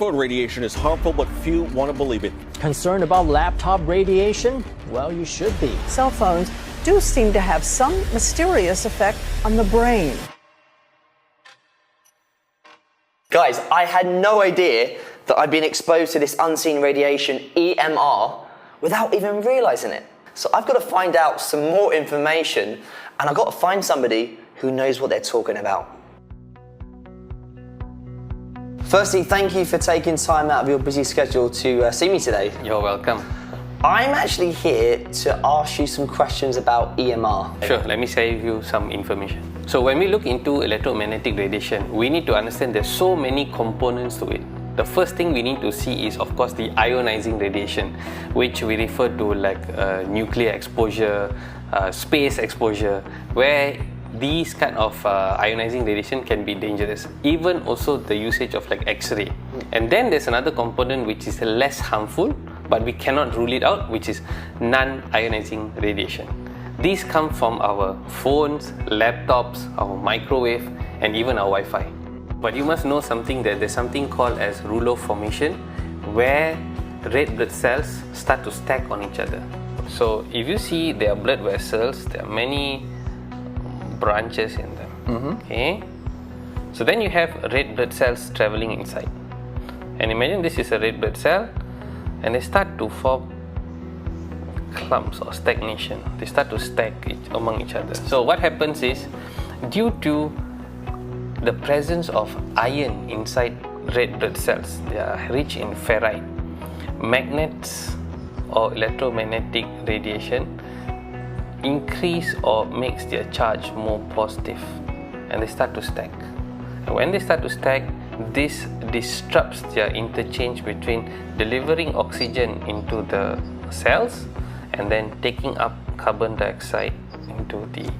smartphone radiation is harmful, but few want to believe it. Concerned about laptop radiation? Well, you should be. Cell phones do seem to have some mysterious effect on the brain. Guys, I had no idea that I'd been exposed to this unseen radiation, EMR, without even realizing it. So I've got to find out some more information, and I've got to find somebody who knows what they're talking about. Firstly, thank you for taking time out of your busy schedule to see me today. You're welcome. I'm actually here to ask you some questions about EMR. Sure, let me share with you some information. So when we look into electromagnetic radiation, we need to understand there's so many components to it. The first thing we need to see is, of course, the ionizing radiation, which we refer to like nuclear exposure, space exposure, where these kind of ionizing radiation can be dangerous. Even also the usage of like X-ray. And then there's another component which is less harmful, but we cannot rule it out, which is non-ionizing radiation. These come from our phones, laptops, our microwave, and even our Wi-Fi. But you must know something, that there's something called as rouleau formation, where red blood cells start to stack on each other. So if you see there are blood vessels, there are many branches in them. Okay. So then you have red blood cells traveling inside. And imagine this is a red blood cell, and they start to form clumps or stagnation. They start to stack among each other. So what happens is, due to the presence of iron inside red blood cells, they are rich in ferrite, magnets or electromagnetic radiation increase or makes their charge more positive, and they start to stack. And when they start to stack, this disrupts their interchange between delivering oxygen into the cells and then taking up carbon dioxide into the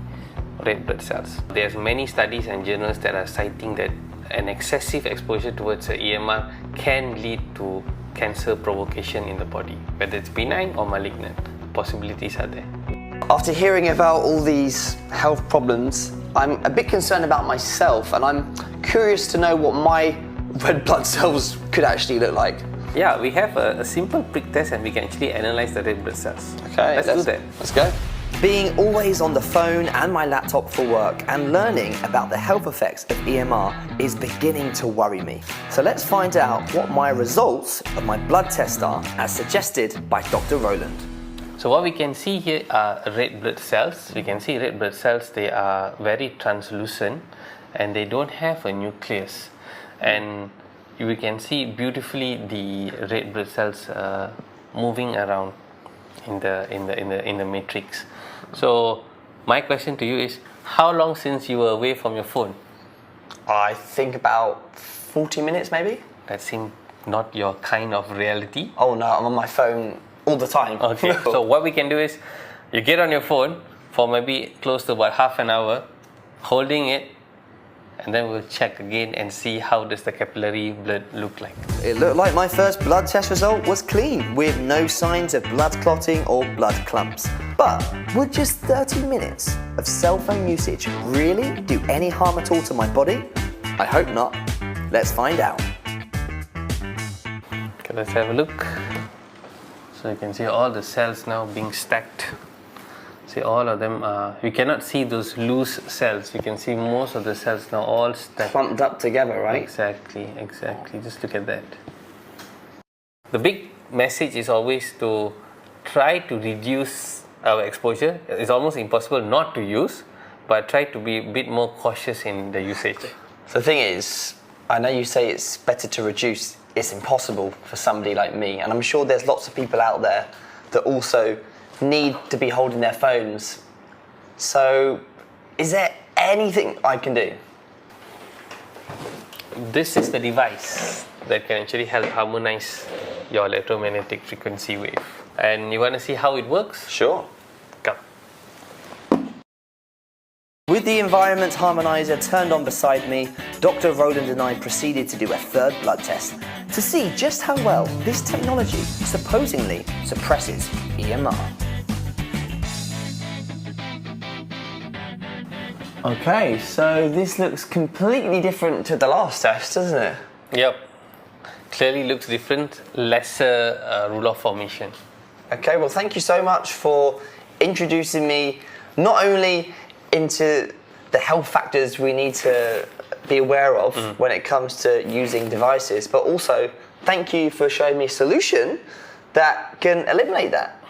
red blood cells. There's many studies and journals that are citing that an excessive exposure towards the EMR can lead to cancer provocation in the body, whether it's benign or malignant. Possibilities are there. After hearing about all these health problems, I'm a bit concerned about myself, and I'm curious to know what my red blood cells could actually look like. Yeah, we have a simple prick test, and we can actually analyze the red blood cells. Okay, let's do that. Let's go. Being always on the phone and my laptop for work and learning about the health effects of EMR is beginning to worry me. So let's find out what my results of my blood test are, as suggested by Dr. Roland. So what we can see here are red blood cells. We can see red blood cells, they are very translucent and they don't have a nucleus. And we can see beautifully the red blood cells moving around in the matrix. So my question to you is, how long since you were away from your phone? I think about 40 minutes maybe. That seems not your kind of reality. Oh no, I'm on my phone all the time. Okay, so what we can do is, you get on your phone for maybe close to about half an hour, holding it, and then we'll check again and see how does the capillary blood look like. It looked like my first blood test result was clean, with no signs of blood clotting or blood clumps. But would just 30 minutes of cell phone usage really do any harm at all to my body? I hope not. Let's find out. Okay, let's have a look. So you can see all the cells now being stacked. See, all of them are, we cannot see those loose cells. You can see most of the cells now all stacked. Clumped up together, right? Exactly. Just look at that. The big message is always to try to reduce our exposure. It's almost impossible not to use, but try to be a bit more cautious in the usage. So the thing is, I know you say it's better to reduce. It's impossible for somebody like me, and I'm sure there's lots of people out there that also need to be holding their phones. So is there anything I can do? This is the device that can actually help harmonize your electromagnetic frequency wave. And you want to see how it works? Sure. Come. With the environment harmonizer turned on beside me, Dr. Roland and I proceeded to do a third blood test to see just how well this technology supposedly suppresses EMR. Okay, so this looks completely different to the last test, doesn't it? Yep. Clearly looks different, lesser rule of formation. Okay, well, thank you so much for introducing me not only into the health factors we need to be aware of when it comes to using devices, but also thank you for showing me a solution that can eliminate that.